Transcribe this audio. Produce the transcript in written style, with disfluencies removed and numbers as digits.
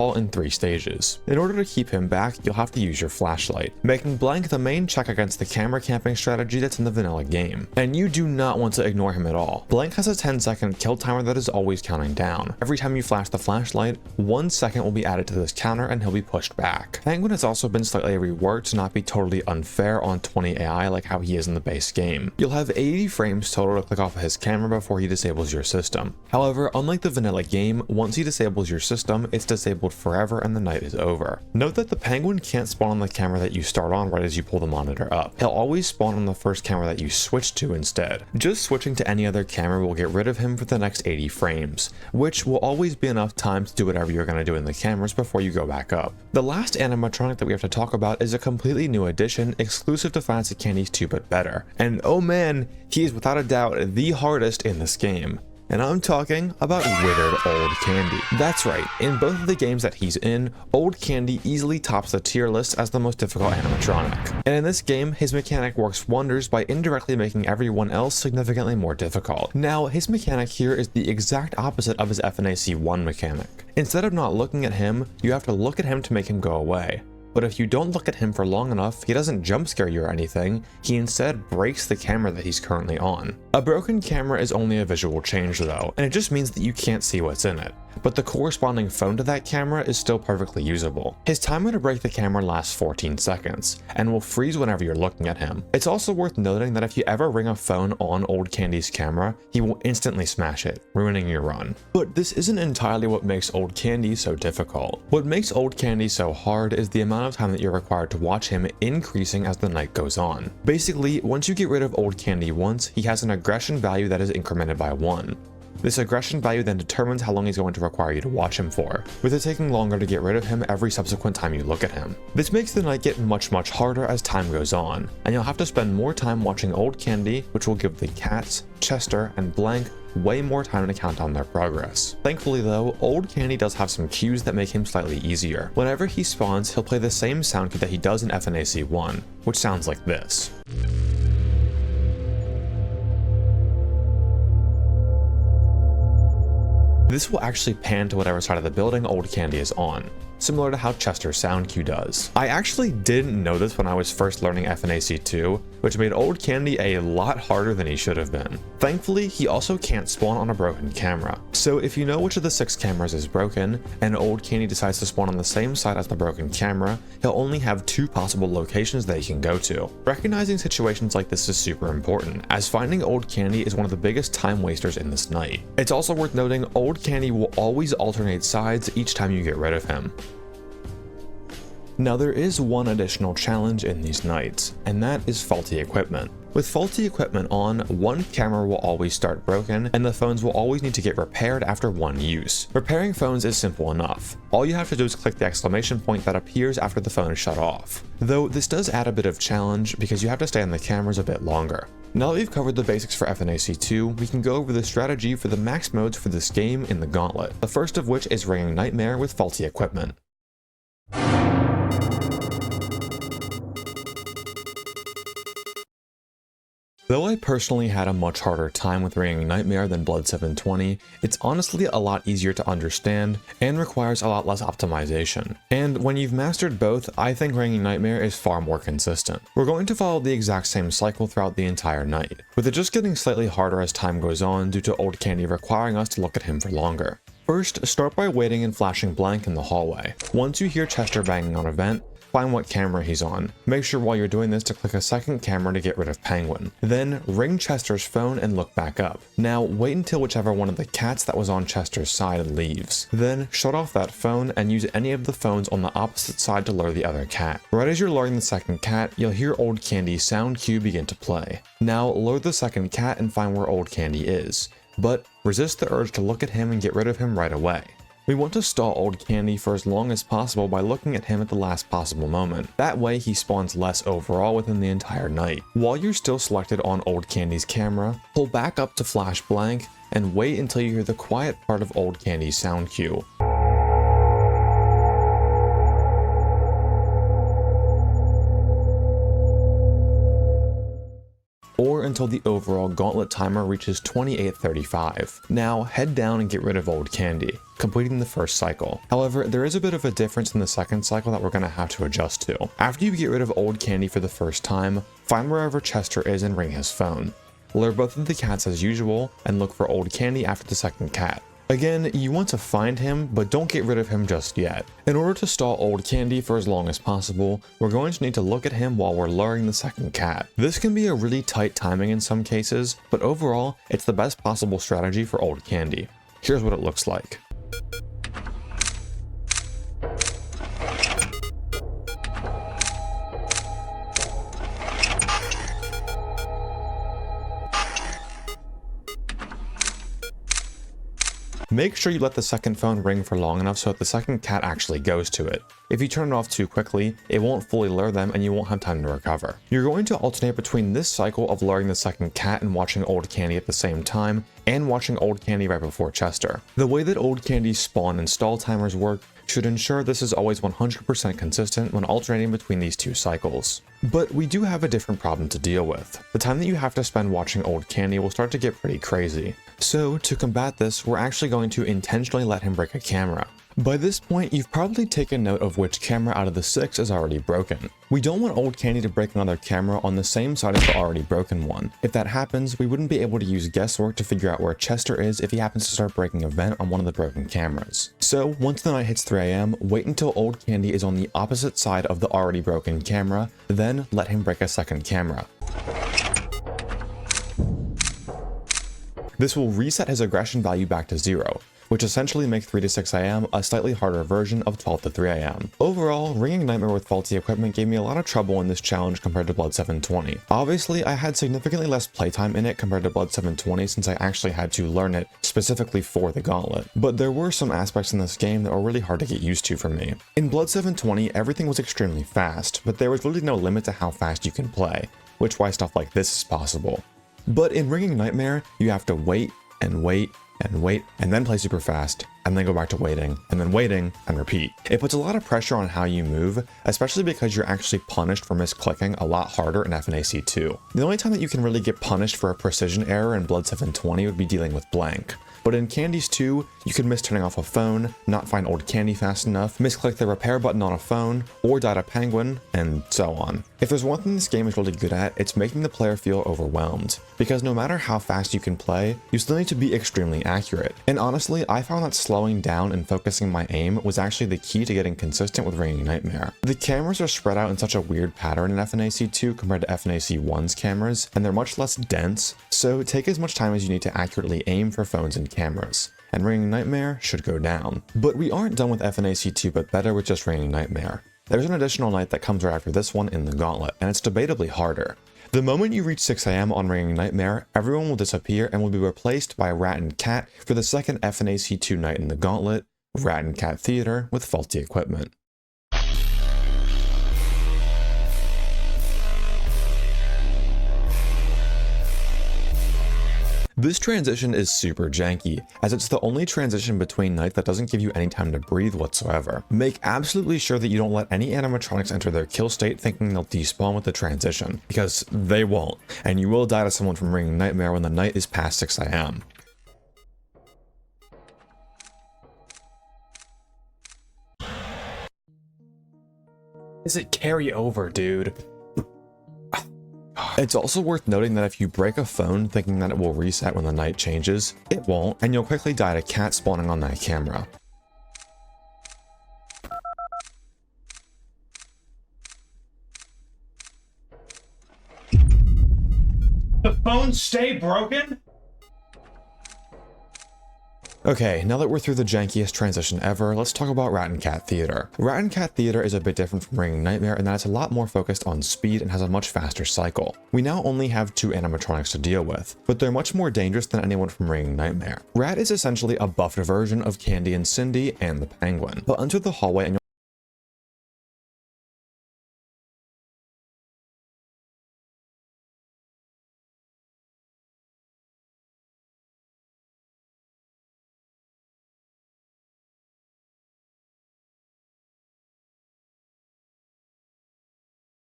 all in 3 stages. In order to keep him back, you'll have to use your flashlight, making blank the main check against the camera camping strategy that's in the vanilla game. And you do not want to ignore him at all. Blank has a 10-second kill timer that is always counting down. Every time you flash the flashlight, 1 second will be added to this counter and he'll be pushed back. Penguin has also been slightly reworked to not be totally unfair on 20 AI like how he is in the base game. You'll have 80 frames total to click off of his camera before he disables your system. However, unlike the vanilla game, once he disables your system, it's disabled forever and the night is over. Note that the Penguin can't spawn on the camera that you start on right as you pull the monitor up. He'll always spawn on the first camera that you switch to instead. Just switching to any other camera will get rid of him for the next 80 frames, which will always be enough time to do whatever you're going to do in the cameras before you go back up. The last animatronic that we have to talk about is a completely new addition exclusive to Fnac Candies 2 but better. And oh man, he is without a doubt the hardest in this game. And I'm talking about Withered Old Candy. That's right, in both of the games that he's in, Old Candy easily tops the tier list as the most difficult animatronic. And in this game, his mechanic works wonders by indirectly making everyone else significantly more difficult. Now, his mechanic here is the exact opposite of his fnac 1 mechanic. Instead of not looking at him, you have to look at him to make him go away. But if you don't look at him for long enough, he doesn't jump scare you or anything, he instead breaks the camera that he's currently on. A broken camera is only a visual change though, and it just means that you can't see what's in it. But the corresponding phone to that camera is still perfectly usable. His timer to break the camera lasts 14 seconds, and will freeze whenever you're looking at him. It's also worth noting that if you ever ring a phone on Old Candy's camera, he will instantly smash it, ruining your run. But this isn't entirely what makes Old Candy so difficult. What makes Old Candy so hard is the amount of time that you're required to watch him increasing as the night goes on. Basically, once you get rid of Old Candy once, he has an aggression value that is incremented by 1. This aggression value then determines how long he's going to require you to watch him for, with it taking longer to get rid of him every subsequent time you look at him. This makes the night get much harder as time goes on, and you'll have to spend more time watching Old Candy, which will give the cats, Chester, and Blank way more time to count down their progress. Thankfully though, Old Candy does have some cues that make him slightly easier. Whenever he spawns, he'll play the same sound cue that he does in fnac 1, which sounds like this. This will actually pan to whatever side of the building Old Candy is on, similar to how Chester's sound cue does. I actually didn't know this when I was first learning fnac 2, which made Old Candy a lot harder than he should have been. Thankfully, he also can't spawn on a broken camera. So if you know which of the 6 cameras is broken, and Old Candy decides to spawn on the same side as the broken camera, he'll only have 2 possible locations that he can go to. Recognizing situations like this is super important, as finding Old Candy is one of the biggest time wasters in this night. It's also worth noting Old Candy will always alternate sides each time you get rid of him. Now there is one additional challenge in these nights, and that is faulty equipment. With faulty equipment on, one camera will always start broken, and the phones will always need to get repaired after one use. Repairing phones is simple enough. All you have to do is click the exclamation point that appears after the phone is shut off. Though this does add a bit of challenge because you have to stay on the cameras a bit longer. Now that we've covered the basics for fnac 2, we can go over the strategy for the max modes for this game in the gauntlet. The first of which is Ringing Nightmare with faulty equipment. Though I personally had a much harder time with Ringing Nightmare than Blood 720, it's honestly a lot easier to understand and requires a lot less optimization. And when you've mastered both, I think Ringing Nightmare is far more consistent. We're going to follow the exact same cycle throughout the entire night, with it just getting slightly harder as time goes on due to Old Candy requiring us to look at him for longer. First, start by waiting and flashing Blank in the hallway. Once you hear Chester banging on a vent, find what camera he's on. Make sure while you're doing this to click a second camera to get rid of Penguin. Then ring Chester's phone and look back up. Now wait until whichever one of the cats that was on Chester's side leaves. Then shut off that phone and use any of the phones on the opposite side to lure the other cat. Right as you're luring the second cat, you'll hear Old Candy's sound cue begin to play. Now lure the second cat and find where Old Candy is, but resist the urge to look at him and get rid of him right away. We want to stall Old Candy for as long as possible by looking at him at the last possible moment. That way he spawns less overall within the entire night. While you're still selected on Old Candy's camera, pull back up to flash Blank and wait until you hear the quiet part of Old Candy's sound cue. Or until the overall gauntlet timer reaches 28:35. Now head down and get rid of old candy, completing the first cycle. However, there is a bit of a difference in the second cycle that we're going to have to adjust to. After you get rid of old candy for the first time, find wherever Chester is and ring his phone. Lure both of the cats as usual and look for old candy after the second cat. Again, you want to find him, but don't get rid of him just yet. In order to stall old candy for as long as possible, we're going to need to look at him while we're luring the second cat. This can be a really tight timing in some cases, but overall, it's the best possible strategy for old candy. Here's what it looks like. Make sure you let the second phone ring for long enough so that the second cat actually goes to it. If you turn it off too quickly, it won't fully lure them and you won't have time to recover. You're going to alternate between this cycle of luring the second cat and watching old candy at the same time, and watching old candy right before Chester. The way that old candy spawn and stall timers work should ensure this is always 100% consistent when alternating between these two cycles. But we do have a different problem to deal with. The time that you have to spend watching old candy will start to get pretty crazy. So to combat this, we're actually going to intentionally let him break a camera. By this point, you've probably taken note of which camera out of the 6 is already broken. We don't want old candy to break another camera on the same side as the already broken one. If that happens, we wouldn't be able to use guesswork to figure out where Chester is if he happens to start breaking a vent on one of the broken cameras. So once the night hits 3 AM, wait until old candy is on the opposite side of the already broken camera, then let him break a second camera. This will reset his aggression value back to 0, which essentially makes 3 to 6 AM a slightly harder version of 12 to 3 AM. Overall, ringing Nightmare with faulty equipment gave me a lot of trouble in this challenge compared to Blood 720. Obviously, I had significantly less playtime in it compared to Blood 720 since I actually had to learn it specifically for the gauntlet, but there were some aspects in this game that were really hard to get used to for me. In Blood 720, everything was extremely fast, but there was really no limit to how fast you can play, which is why stuff like this is possible. But in Ringing Nightmare, you have to wait and wait and wait, and then play super fast, and then go back to waiting, and then waiting, and repeat. It puts a lot of pressure on how you move, especially because you're actually punished for misclicking a lot harder in fnac 2. The only time that you can really get punished for a precision error in Blood 720 would be dealing with blank. But in Candies 2, you could miss turning off a phone, not find old candy fast enough, misclick the repair button on a phone, or dot a penguin, and so on. If there's one thing this game is really good at, it's making the player feel overwhelmed, because no matter how fast you can play, you still need to be extremely accurate. And honestly, I found that slowing down and focusing my aim was actually the key to getting consistent with Ringing Nightmare. The cameras are spread out in such a weird pattern in fnac 2 compared to fnac 1's cameras, and they're much less dense, so take as much time as you need to accurately aim for phones and cameras, and Ringing Nightmare should go down. But we aren't done with fnac 2 but better with just Ringing Nightmare. There's an additional night that comes right after this one in the Gauntlet, and it's debatably harder. The moment you reach 6 AM on Ringing Nightmare, everyone will disappear and will be replaced by Rat and Cat for the second fnac 2 night in the Gauntlet, Rat and Cat Theater with faulty equipment. This transition is super janky, as it's the only transition between nights that doesn't give you any time to breathe whatsoever. Make absolutely sure that you don't let any animatronics enter their kill state thinking they'll despawn with the transition, because they won't, and you will die to someone from Ringing Nightmare when the night is past 6 AM. Is it carry over, dude? It's also worth noting that if you break a phone thinking that it will reset when the night changes, it won't, and you'll quickly die to cat spawning on that camera. The phones stay broken? Okay, now that we're through the jankiest transition ever, let's talk about Rat and Cat Theater. Rat and Cat Theater is a bit different from Ringing Nightmare in that it's a lot more focused on speed and has a much faster cycle. We now only have 2 animatronics to deal with, but they're much more dangerous than anyone from Ringing Nightmare. Rat is essentially a buffed version of Candy and Cindy and the Penguin. But enter the hallway and you'll